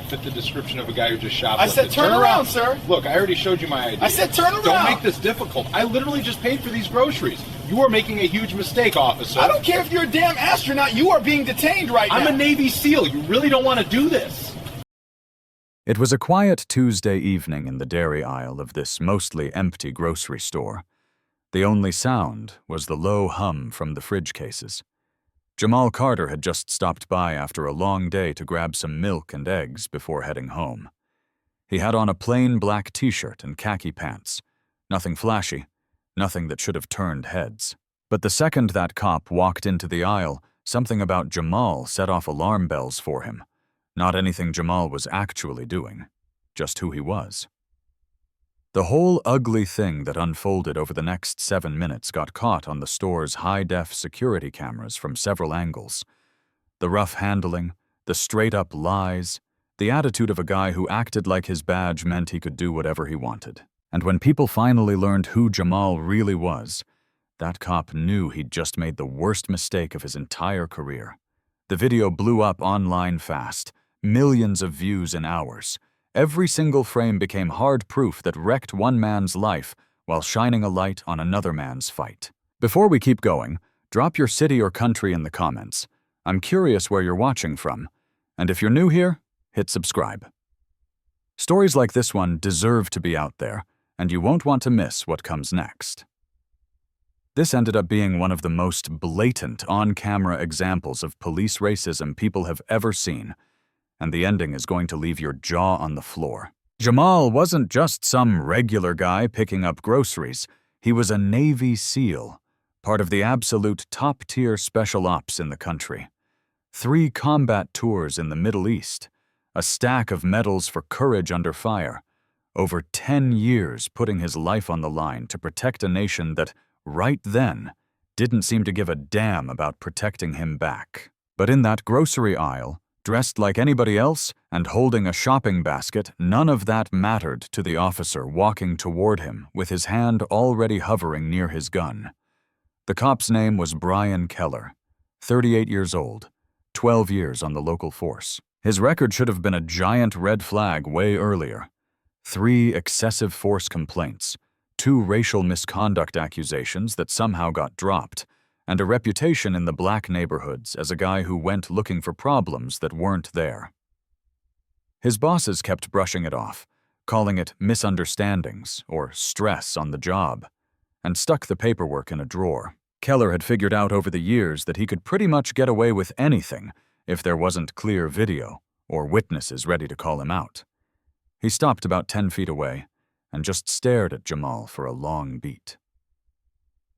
fit the description of a guy who just shoplifted. I said turn around, sir. Look, I already showed you my ID. I said turn around. Don't make this difficult. I literally just paid for these groceries. You are making a huge mistake, officer. I don't care if you're a damn astronaut. You are being detained right now. I'm a Navy SEAL. You really don't want to do this. It was a quiet Tuesday evening in the dairy aisle of this mostly empty grocery store. The only sound was the low hum from the fridge cases. Jamal Carter had just stopped by after a long day to grab some milk and eggs before heading home. He had on a plain black t-shirt and khaki pants. Nothing flashy, nothing that should have turned heads. But the second that cop walked into the aisle, something about Jamal set off alarm bells for him. Not anything Jamal was actually doing, just who he was. The whole ugly thing that unfolded over the next 7 minutes got caught on the store's high-def security cameras from several angles. The rough handling, the straight-up lies, the attitude of a guy who acted like his badge meant he could do whatever he wanted. And when people finally learned who Jamal really was, that cop knew he'd just made the worst mistake of his entire career. The video blew up online fast, millions of views in hours. Every single frame became hard proof that wrecked one man's life while shining a light on another man's fight. Before we keep going, drop your city or country in the comments. I'm curious where you're watching from. And if you're new here, hit subscribe. Stories like this one deserve to be out there, and you won't want to miss what comes next. This ended up being one of the most blatant on-camera examples of police racism people have ever seen, and the ending is going to leave your jaw on the floor. Jamal wasn't just some regular guy picking up groceries. He was a Navy SEAL, part of the absolute top-tier special ops in the country. 3 combat tours in the Middle East, a stack of medals for courage under fire, over 10 years putting his life on the line to protect a nation that, right then, didn't seem to give a damn about protecting him back. But in that grocery aisle, dressed like anybody else and holding a shopping basket, none of that mattered to the officer walking toward him with his hand already hovering near his gun. The cop's name was Brian Keller, 38 years old, 12 years on the local force. His record should have been a giant red flag way earlier. 3 excessive force complaints, 2 racial misconduct accusations that somehow got dropped, and a reputation in the black neighborhoods as a guy who went looking for problems that weren't there. His bosses kept brushing it off, calling it misunderstandings or stress on the job, and stuck the paperwork in a drawer. Keller had figured out over the years that he could pretty much get away with anything if there wasn't clear video or witnesses ready to call him out. He stopped about 10 feet away and just stared at Jamal for a long beat.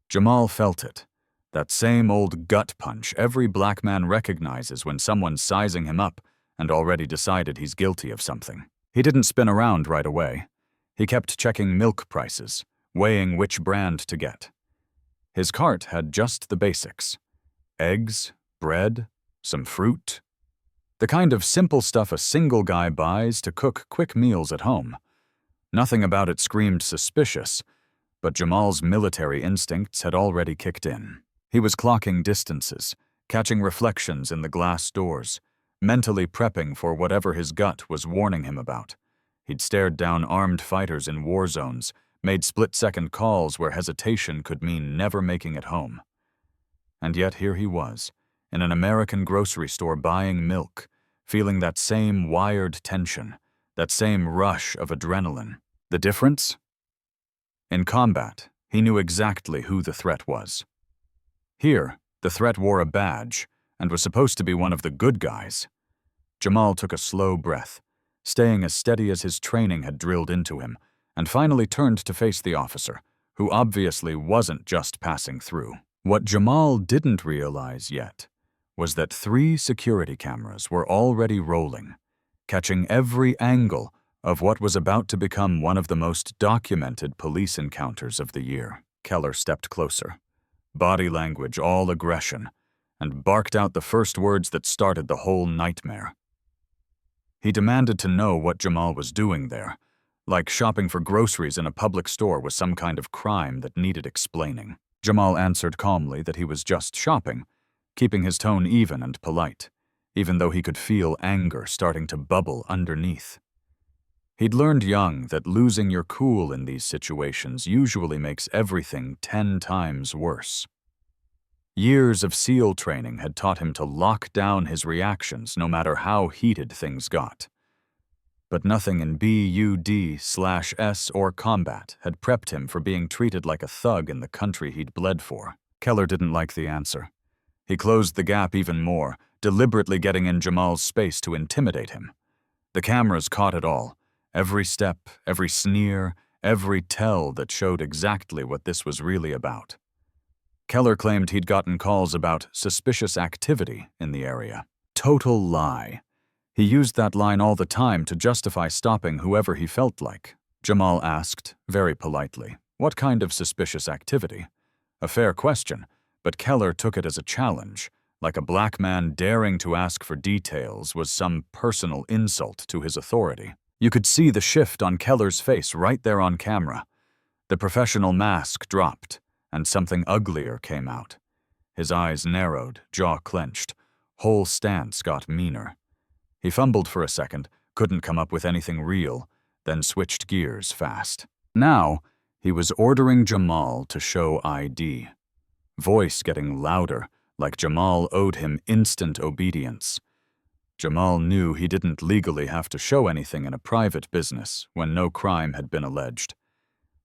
Jamal felt it. That same old gut punch every black man recognizes when someone's sizing him up and already decided he's guilty of something. He didn't spin around right away. He kept checking milk prices, weighing which brand to get. His cart had just the basics: eggs, bread, some fruit. The kind of simple stuff a single guy buys to cook quick meals at home. Nothing about it screamed suspicious, but Jamal's military instincts had already kicked in. He was clocking distances, catching reflections in the glass doors, mentally prepping for whatever his gut was warning him about. He'd stared down armed fighters in war zones, made split-second calls where hesitation could mean never making it home. And yet here he was, in an American grocery store buying milk, feeling that same wired tension, that same rush of adrenaline. The difference? In combat, he knew exactly who the threat was. Here, the threat wore a badge and was supposed to be one of the good guys. Jamal took a slow breath, staying as steady as his training had drilled into him, and finally turned to face the officer, who obviously wasn't just passing through. What Jamal didn't realize yet was that 3 security cameras were already rolling, catching every angle of what was about to become one of the most documented police encounters of the year. Keller stepped closer, body language all aggression, and barked out the first words that started the whole nightmare. He demanded to know what Jamal was doing there, like shopping for groceries in a public store was some kind of crime that needed explaining. Jamal answered calmly that he was just shopping, keeping his tone even and polite. even though he could feel anger starting to bubble underneath. He'd learned young that losing your cool in these situations usually makes everything 10 times worse. Years of SEAL training had taught him to lock down his reactions no matter how heated things got. But nothing in BUD/S or combat had prepped him for being treated like a thug in the country he'd bled for. Keller didn't like the answer. He closed the gap even more, deliberately getting in Jamal's space to intimidate him. The cameras caught it all. Every step, every sneer, every tell that showed exactly what this was really about. Keller claimed he'd gotten calls about suspicious activity in the area. Total lie. He used that line all the time to justify stopping whoever he felt like. Jamal asked, very politely, what kind of suspicious activity? A fair question, but Keller took it as a challenge, like a black man daring to ask for details was some personal insult to his authority. You could see the shift on Keller's face right there on camera. The professional mask dropped, and something uglier came out. His eyes narrowed, jaw clenched. Whole stance got meaner. He fumbled for a second, couldn't come up with anything real, then switched gears fast. Now, he was ordering Jamal to show ID. Voice getting louder, like Jamal owed him instant obedience. Jamal knew he didn't legally have to show anything in a private business when no crime had been alleged.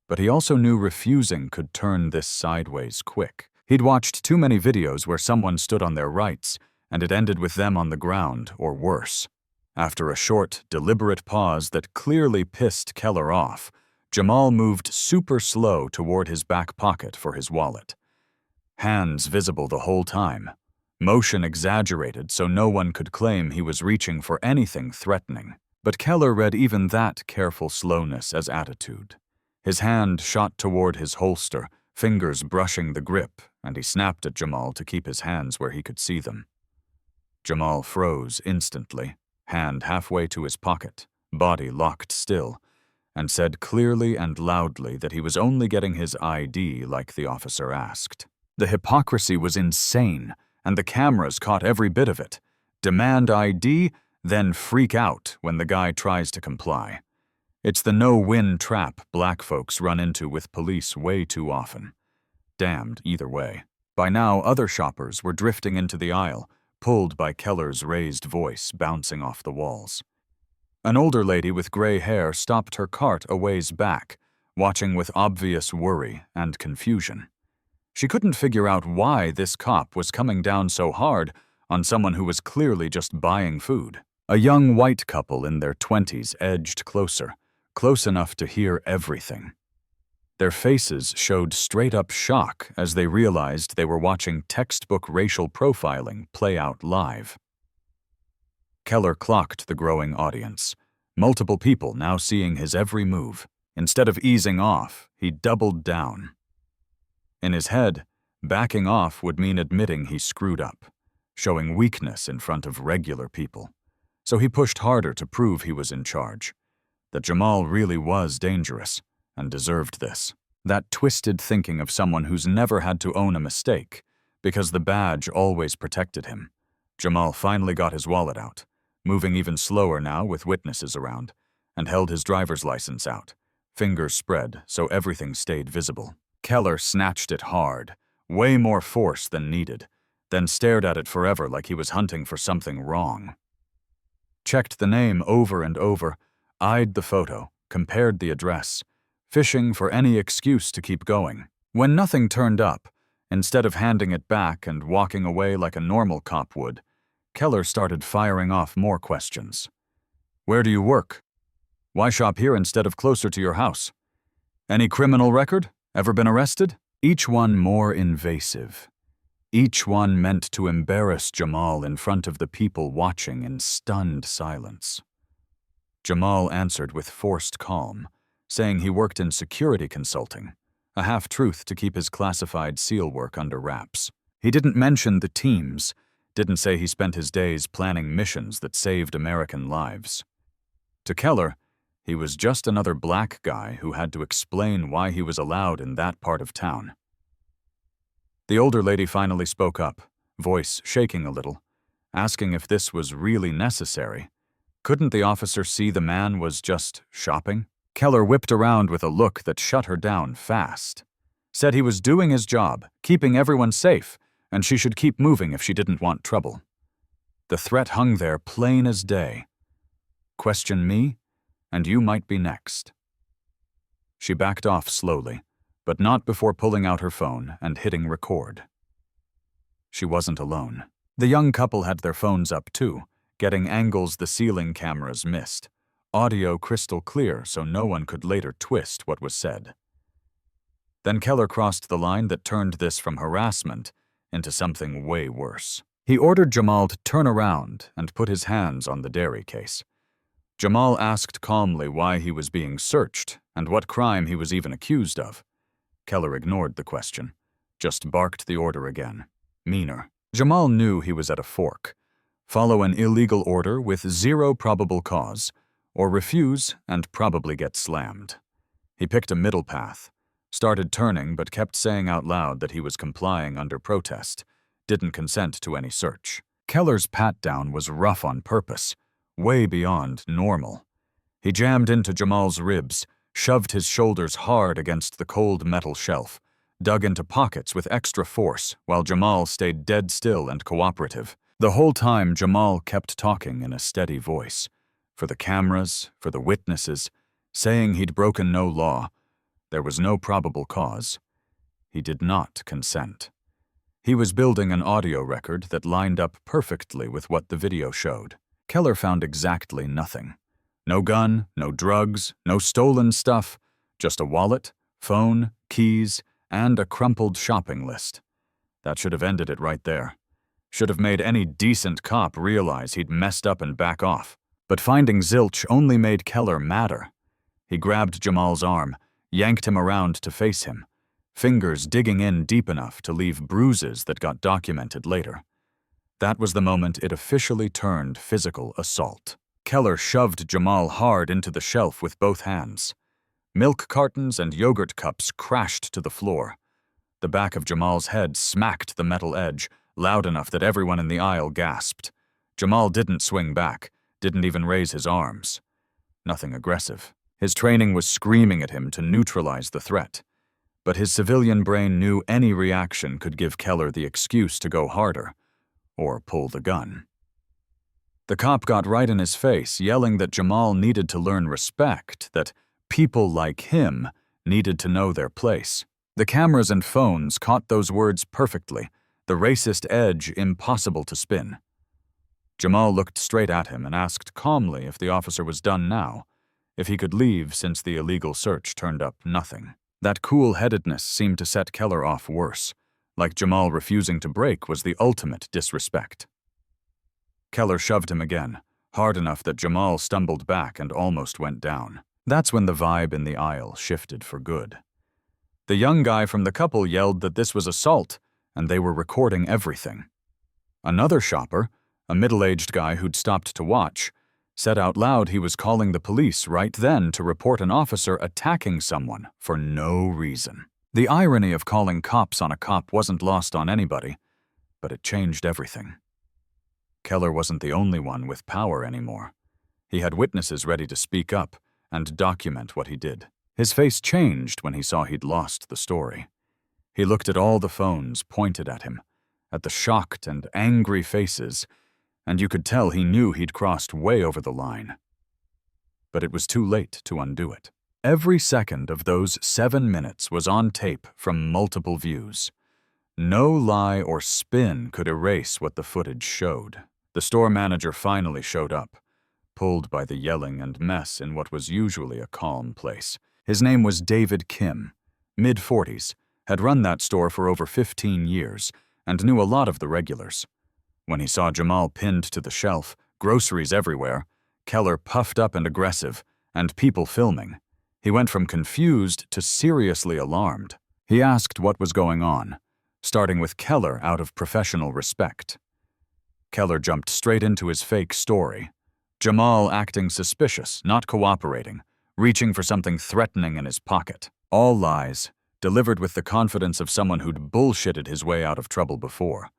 But he also knew refusing could turn this sideways quick. He'd watched too many videos where someone stood on their rights, and it ended with them on the ground, or worse. After a short, deliberate pause that clearly pissed Keller off, Jamal moved super slow toward his back pocket for his wallet. Hands visible the whole time. Motion exaggerated so no one could claim he was reaching for anything threatening. But Keller read even that careful slowness as attitude. His hand shot toward his holster, fingers brushing the grip, and he snapped at Jamal to keep his hands where he could see them. Jamal froze instantly, hand halfway to his pocket, body locked still, and said clearly and loudly that he was only getting his ID like the officer asked. The hypocrisy was insane, and the cameras caught every bit of it. Demand ID, then freak out when the guy tries to comply. It's the no-win trap black folks run into with police way too often. Damned either way. By now, other shoppers were drifting into the aisle, pulled by Keller's raised voice bouncing off the walls. An older lady with gray hair stopped her cart a ways back, watching with obvious worry and confusion. She couldn't figure out why this cop was coming down so hard on someone who was clearly just buying food. A young white couple in their 20s edged closer, close enough to hear everything. Their faces showed straight-up shock as they realized they were watching textbook racial profiling play out live. Keller clocked the growing audience, multiple people now seeing his every move. Instead of easing off, he doubled down. In his head, backing off would mean admitting he screwed up, showing weakness in front of regular people. So he pushed harder to prove he was in charge, that Jamal really was dangerous and deserved this. That twisted thinking of someone who's never had to own a mistake, because the badge always protected him. Jamal finally got his wallet out, moving even slower now with witnesses around, and held his driver's license out, fingers spread so everything stayed visible. Keller snatched it hard, way more force than needed, then stared at it forever like he was hunting for something wrong. Checked the name over and over, eyed the photo, compared the address, fishing for any excuse to keep going. When nothing turned up, instead of handing it back and walking away like a normal cop would, Keller started firing off more questions. Where do you work? Why shop here instead of closer to your house? Any criminal record? Ever been arrested? Each one more invasive. Each one meant to embarrass Jamal in front of the people watching in stunned silence. Jamal answered with forced calm, saying he worked in security consulting, a half-truth to keep his classified SEAL work under wraps. He didn't mention the teams, didn't say he spent his days planning missions that saved American lives. To Keller, he was just another black guy who had to explain why he was allowed in that part of town. The older lady finally spoke up, voice shaking a little, asking if this was really necessary. Couldn't the officer see the man was just shopping? Keller whipped around with a look that shut her down fast. Said he was doing his job, keeping everyone safe, and she should keep moving if she didn't want trouble. The threat hung there plain as day. Question me, and you might be next. She backed off slowly, but not before pulling out her phone and hitting record. She wasn't alone. The young couple had their phones up too, getting angles the ceiling cameras missed. Audio crystal clear so no one could later twist what was said. Then Keller crossed the line that turned this from harassment into something way worse. He ordered Jamal to turn around and put his hands on the dairy case. Jamal asked calmly why he was being searched and what crime he was even accused of. Keller ignored the question, just barked the order again. Meaner. Jamal knew he was at a fork. Follow an illegal order with zero probable cause, or refuse and probably get slammed. He picked a middle path, started turning but kept saying out loud that he was complying under protest, didn't consent to any search. Keller's pat-down was rough on purpose, way beyond normal. He jammed into Jamal's ribs, shoved his shoulders hard against the cold metal shelf, dug into pockets with extra force while Jamal stayed dead still and cooperative. The whole time Jamal kept talking in a steady voice. For the cameras, for the witnesses, saying he'd broken no law. There was no probable cause. He did not consent. He was building an audio record that lined up perfectly with what the video showed. Keller found exactly nothing. No gun, no drugs, no stolen stuff, just a wallet, phone, keys, and a crumpled shopping list. That should have ended it right there. Should have made any decent cop realize he'd messed up and back off. But finding zilch only made Keller madder. He grabbed Jamal's arm, yanked him around to face him, fingers digging in deep enough to leave bruises that got documented later. That was the moment it officially turned physical assault. Keller shoved Jamal hard into the shelf with both hands. Milk cartons and yogurt cups crashed to the floor. The back of Jamal's head smacked the metal edge, loud enough that everyone in the aisle gasped. Jamal didn't swing back, didn't even raise his arms. Nothing aggressive. His training was screaming at him to neutralize the threat. But his civilian brain knew any reaction could give Keller the excuse to go harder, or pull the gun. The cop got right in his face, yelling that Jamal needed to learn respect, that people like him needed to know their place. The cameras and phones caught those words perfectly, the racist edge impossible to spin. Jamal looked straight at him and asked calmly if the officer was done now, if he could leave since the illegal search turned up nothing. That cool-headedness seemed to set Keller off worse, like Jamal refusing to break was the ultimate disrespect. Keller shoved him again, hard enough that Jamal stumbled back and almost went down. That's when the vibe in the aisle shifted for good. The young guy from the couple yelled that this was assault, and they were recording everything. Another shopper, a middle-aged guy who'd stopped to watch, said out loud he was calling the police right then to report an officer attacking someone for no reason. The irony of calling cops on a cop wasn't lost on anybody, but it changed everything. Keller wasn't the only one with power anymore. He had witnesses ready to speak up and document what he did. His face changed when he saw he'd lost the story. He looked at all the phones pointed at him, at the shocked and angry faces, and you could tell he knew he'd crossed way over the line. But it was too late to undo it. Every second of those 7 minutes was on tape from multiple views. No lie or spin could erase what the footage showed. The store manager finally showed up, pulled by the yelling and mess in what was usually a calm place. His name was David Kim, mid-40s, had run that store for over 15 years, and knew a lot of the regulars. When he saw Jamal pinned to the shelf, groceries everywhere, Keller puffed up and aggressive, and people filming, he went from confused to seriously alarmed. He asked what was going on, starting with Keller out of professional respect. Keller jumped straight into his fake story. Jamal acting suspicious, not cooperating, reaching for something threatening in his pocket. All lies, delivered with the confidence of someone who'd bullshitted his way out of trouble before.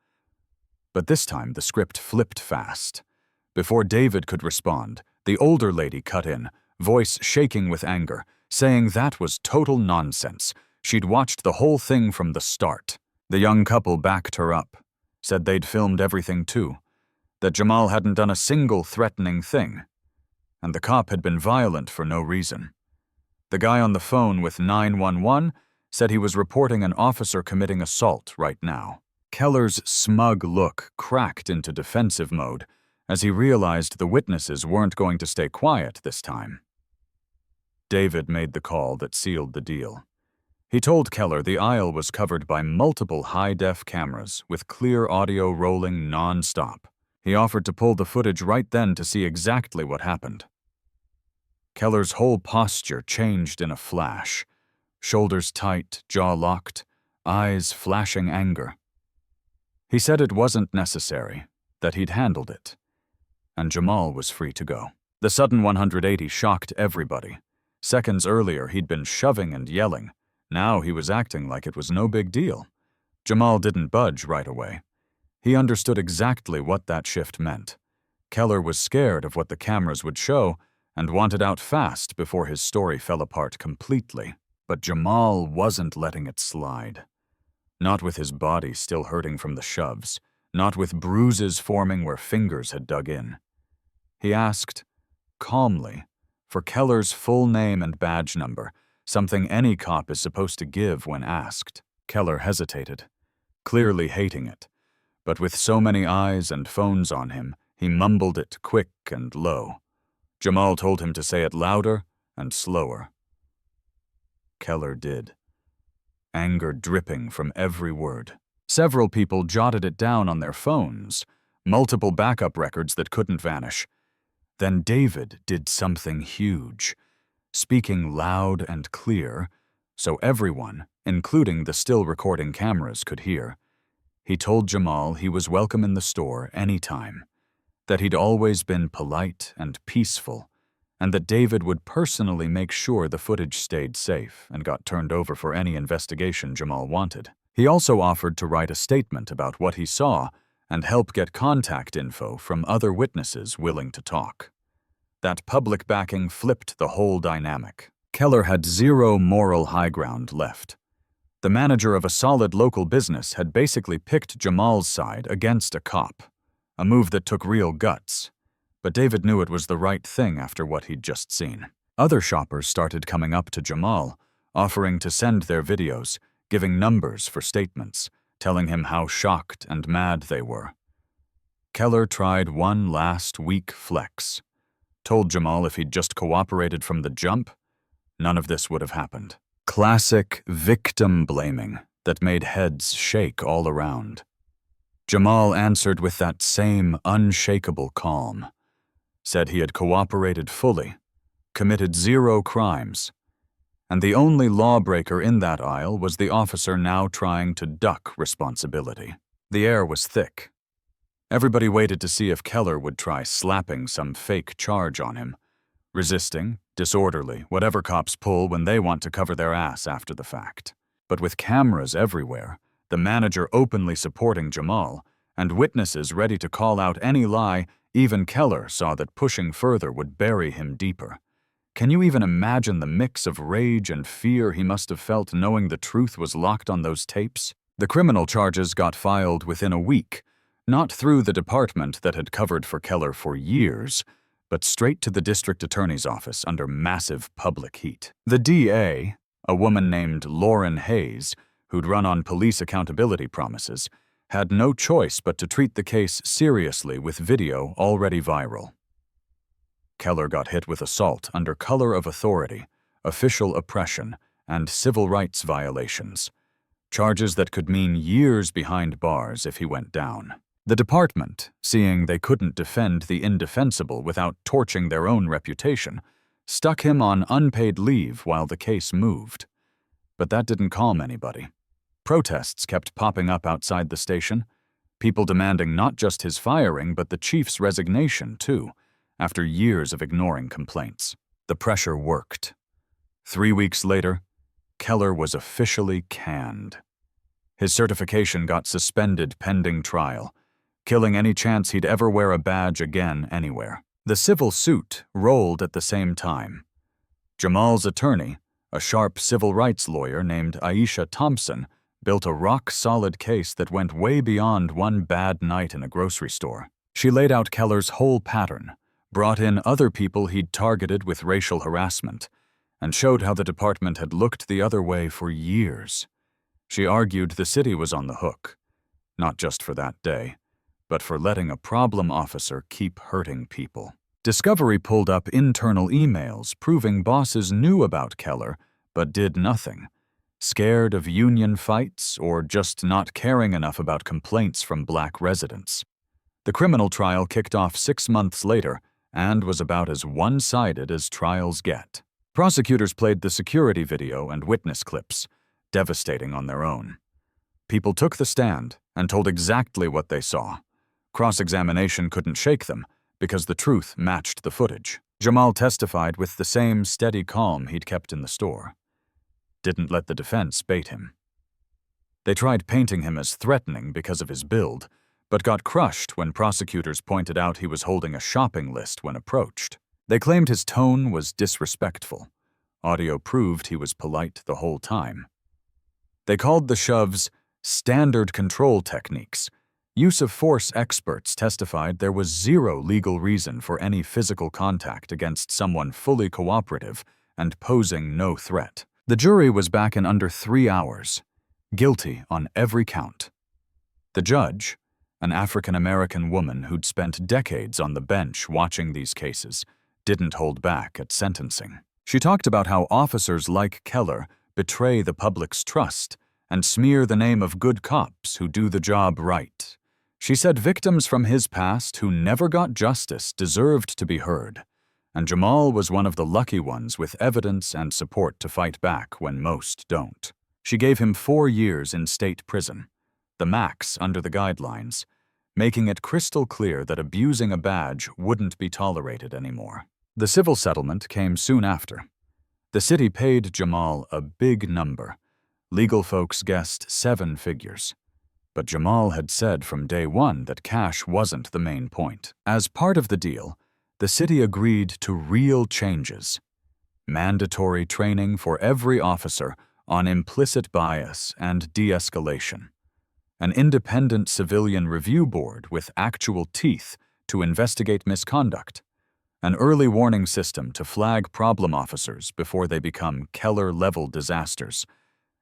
But this time the script flipped fast. Before David could respond, the older lady cut in, voice shaking with anger, saying that was total nonsense. She'd watched the whole thing from the start. The young couple backed her up, said they'd filmed everything too, that Jamal hadn't done a single threatening thing, and the cop had been violent for no reason. The guy on the phone with 911 said he was reporting an officer committing assault right now. Keller's smug look cracked into defensive mode as he realized the witnesses weren't going to stay quiet this time. David made the call that sealed the deal. He told Keller the aisle was covered by multiple high-def cameras with clear audio rolling non-stop. He offered to pull the footage right then to see exactly what happened. Keller's whole posture changed in a flash. Shoulders tight, jaw locked, eyes flashing anger. He said it wasn't necessary, that he'd handled it, and Jamal was free to go. The sudden 180 shocked everybody. Seconds earlier, he'd been shoving and yelling. Now he was acting like it was no big deal. Jamal didn't budge right away. He understood exactly what that shift meant. Keller was scared of what the cameras would show and wanted out fast before his story fell apart completely. But Jamal wasn't letting it slide. Not with his body still hurting from the shoves, not with bruises forming where fingers had dug in. He asked, calmly, for Keller's full name and badge number, something any cop is supposed to give when asked. Keller hesitated, clearly hating it, but with so many eyes and phones on him, he mumbled it quick and low. Jamal told him to say it louder and slower. Keller did, anger dripping from every word. Several people jotted it down on their phones, multiple backup records that couldn't vanish. Then David did something huge, speaking loud and clear, so everyone, including the still recording cameras, could hear. He told Jamal he was welcome in the store anytime, that he'd always been polite and peaceful, and that David would personally make sure the footage stayed safe and got turned over for any investigation Jamal wanted. He also offered to write a statement about what he saw and help get contact info from other witnesses willing to talk. That public backing flipped the whole dynamic. Keller had zero moral high ground left. The manager of a solid local business had basically picked Jamal's side against a cop, a move that took real guts. But David knew it was the right thing after what he'd just seen. Other shoppers started coming up to Jamal, offering to send their videos, giving numbers for statements, telling him how shocked and mad they were. Keller tried one last weak flex, told Jamal if he'd just cooperated from the jump, none of this would have happened. Classic victim blaming that made heads shake all around. Jamal answered with that same unshakable calm, said he had cooperated fully, committed zero crimes, and the only lawbreaker in that aisle was the officer now trying to duck responsibility. The air was thick. Everybody waited to see if Keller would try slapping some fake charge on him, resisting, disorderly, whatever cops pull when they want to cover their ass after the fact. But with cameras everywhere, the manager openly supporting Jamal, and witnesses ready to call out any lie, even Keller saw that pushing further would bury him deeper. Can you even imagine the mix of rage and fear he must have felt knowing the truth was locked on those tapes? The criminal charges got filed within a week, not through the department that had covered for Keller for years, but straight to the district attorney's office under massive public heat. The DA, a woman named Lauren Hayes, who'd run on police accountability promises, had no choice but to treat the case seriously with video already viral. Keller got hit with assault under color of authority, official oppression, and civil rights violations, charges that could mean years behind bars if he went down. The department, seeing they couldn't defend the indefensible without torching their own reputation, stuck him on unpaid leave while the case moved. But that didn't calm anybody. Protests kept popping up outside the station, people demanding not just his firing but the chief's resignation too, after years of ignoring complaints. The pressure worked. 3 weeks later, Keller was officially canned. His certification got suspended pending trial, killing any chance he'd ever wear a badge again anywhere. The civil suit rolled at the same time. Jamal's attorney, a sharp civil rights lawyer named Aisha Thompson, built a rock-solid case that went way beyond one bad night in a grocery store. She laid out Keller's whole pattern, brought in other people he'd targeted with racial harassment, and showed how the department had looked the other way for years. She argued the city was on the hook, not just for that day, but for letting a problem officer keep hurting people. Discovery pulled up internal emails proving bosses knew about Keller but did nothing, scared of union fights or just not caring enough about complaints from black residents. The criminal trial kicked off 6 months later and was about as one-sided as trials get. Prosecutors played the security video and witness clips, devastating on their own. People took the stand and told exactly what they saw. Cross-examination couldn't shake them because the truth matched the footage. Jamal testified with the same steady calm he'd kept in the store. Didn't let the defense bait him. They tried painting him as threatening because of his build, but got crushed when prosecutors pointed out he was holding a shopping list when approached. They claimed his tone was disrespectful. Audio proved he was polite the whole time. They called the shoves standard control techniques. Use of force experts testified there was zero legal reason for any physical contact against someone fully cooperative and posing no threat. The jury was back in under 3 hours, guilty on every count. The judge, an African-American woman who'd spent decades on the bench watching these cases, didn't hold back at sentencing. She talked about how officers like Keller betray the public's trust and smear the name of good cops who do the job right. She said victims from his past who never got justice deserved to be heard, and Jamal was one of the lucky ones with evidence and support to fight back when most don't. She gave him 4 years in state prison, the max under the guidelines, making it crystal clear that abusing a badge wouldn't be tolerated anymore. The civil settlement came soon after. The city paid Jamal a big number. Legal folks guessed 7 figures. But Jamal had said from day one that cash wasn't the main point. As part of the deal, the city agreed to real changes. Mandatory training for every officer on implicit bias and de-escalation. An independent civilian review board with actual teeth to investigate misconduct. An early warning system to flag problem officers before they become Keller-level disasters.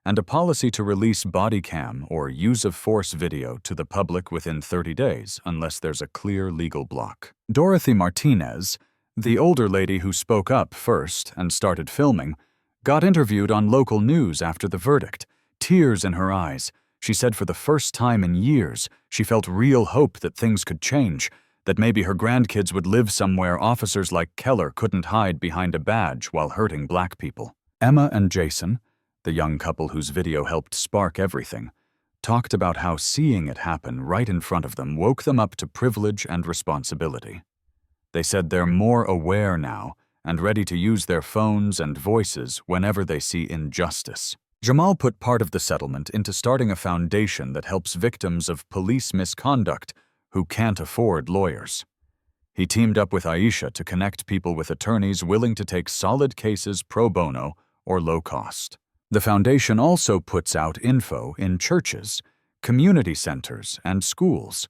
And a policy to release Bodycam or use-of-force video to the public within 30 days unless there's a clear legal block. Dorothy Martinez, the older lady who spoke up first and started filming, got interviewed on local news after the verdict, tears in her eyes. She said for the first time in years, she felt real hope that things could change, that maybe her grandkids would live somewhere officers like Keller couldn't hide behind a badge while hurting black people. Emma and Jason, the young couple whose video helped spark everything, talked about how seeing it happen right in front of them woke them up to privilege and responsibility. They said they're more aware now and ready to use their phones and voices whenever they see injustice. Jamal put part of the settlement into starting a foundation that helps victims of police misconduct who can't afford lawyers. He teamed up with Aisha to connect people with attorneys willing to take solid cases pro bono or low cost. The foundation also puts out info in churches, community centers, and schools,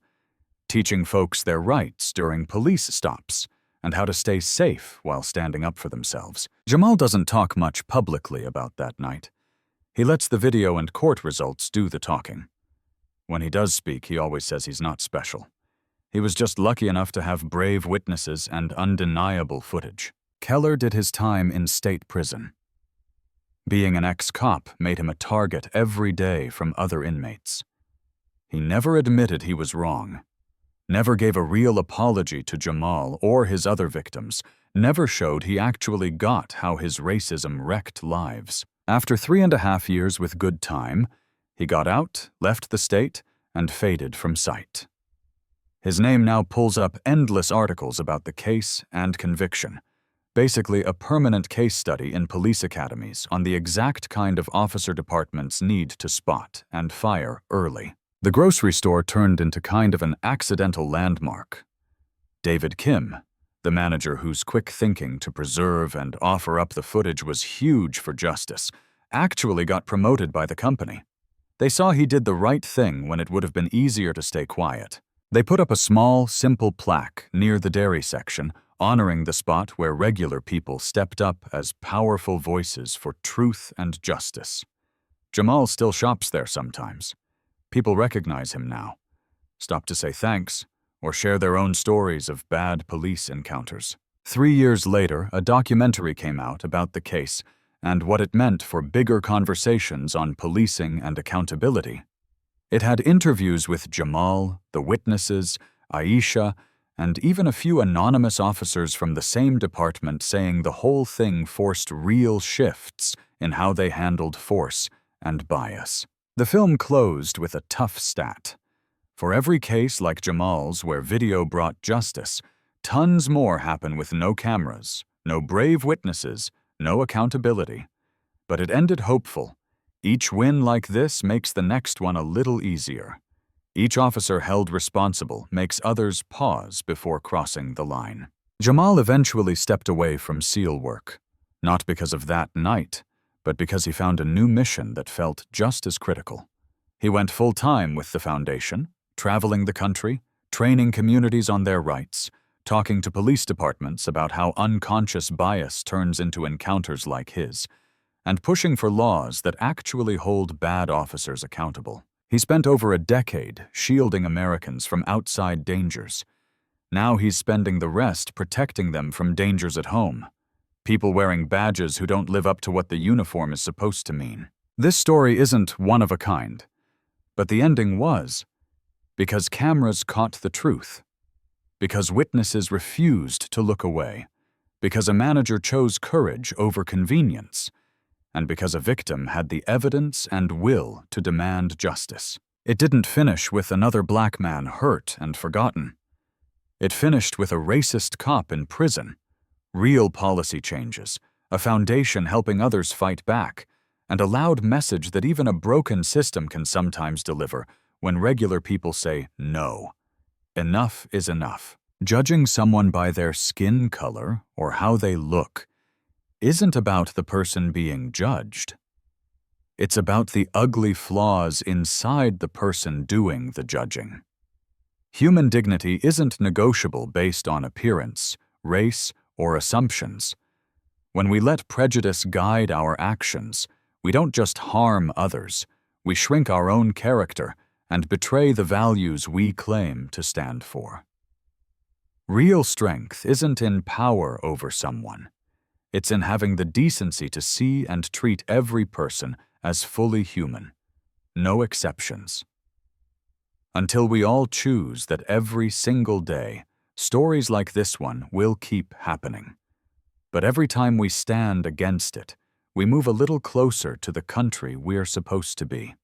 teaching folks their rights during police stops and how to stay safe while standing up for themselves. Jamal doesn't talk much publicly about that night. He lets the video and court results do the talking. When he does speak, he always says he's not special. He was just lucky enough to have brave witnesses and undeniable footage. Keller did his time in state prison. Being an ex-cop made him a target every day from other inmates. He never admitted he was wrong, never gave a real apology to Jamal or his other victims, never showed he actually got how his racism wrecked lives. After 3.5 years with good time, he got out, left the state, and faded from sight. His name now pulls up endless articles about the case and conviction. Basically a permanent case study in police academies on the exact kind of officer departments need to spot and fire early. The grocery store turned into kind of an accidental landmark. David Kim, the manager whose quick thinking to preserve and offer up the footage was huge for justice, actually got promoted by the company. They saw he did the right thing when it would have been easier to stay quiet. They put up a small, simple plaque near the dairy section, honoring the spot where regular people stepped up as powerful voices for truth and justice. Jamal still shops there sometimes. People recognize him now, stop to say thanks, or share their own stories of bad police encounters. 3 years later, a documentary came out about the case and what it meant for bigger conversations on policing and accountability. It had interviews with Jamal, the witnesses, Aisha, and even a few anonymous officers from the same department saying the whole thing forced real shifts in how they handled force and bias. The film closed with a tough stat. For every case like Jamal's where video brought justice, tons more happen with no cameras, no brave witnesses, no accountability. But it ended hopeful. Each win like this makes the next one a little easier. Each officer held responsible makes others pause before crossing the line. Jamal eventually stepped away from SEAL work, not because of that night, but because he found a new mission that felt just as critical. He went full-time with the foundation, traveling the country, training communities on their rights, talking to police departments about how unconscious bias turns into encounters like his, and pushing for laws that actually hold bad officers accountable. He spent over a decade shielding Americans from outside dangers. Now he's spending the rest protecting them from dangers at home. People wearing badges who don't live up to what the uniform is supposed to mean. This story isn't one of a kind, but the ending was, because cameras caught the truth, because witnesses refused to look away, because a manager chose courage over convenience, and because a victim had the evidence and will to demand justice. It didn't finish with another black man hurt and forgotten. It finished with a racist cop in prison, real policy changes, a foundation helping others fight back, and a loud message that even a broken system can sometimes deliver when regular people say no. Enough is enough. Judging someone by their skin color or how they look isn't about the person being judged. It's about the ugly flaws inside the person doing the judging. Human dignity isn't negotiable based on appearance, race, or assumptions. When we let prejudice guide our actions, we don't just harm others, we shrink our own character and betray the values we claim to stand for. Real strength isn't in power over someone. It's in having the decency to see and treat every person as fully human, no exceptions. Until we all choose that every single day, stories like this one will keep happening. But every time we stand against it, we move a little closer to the country we're supposed to be.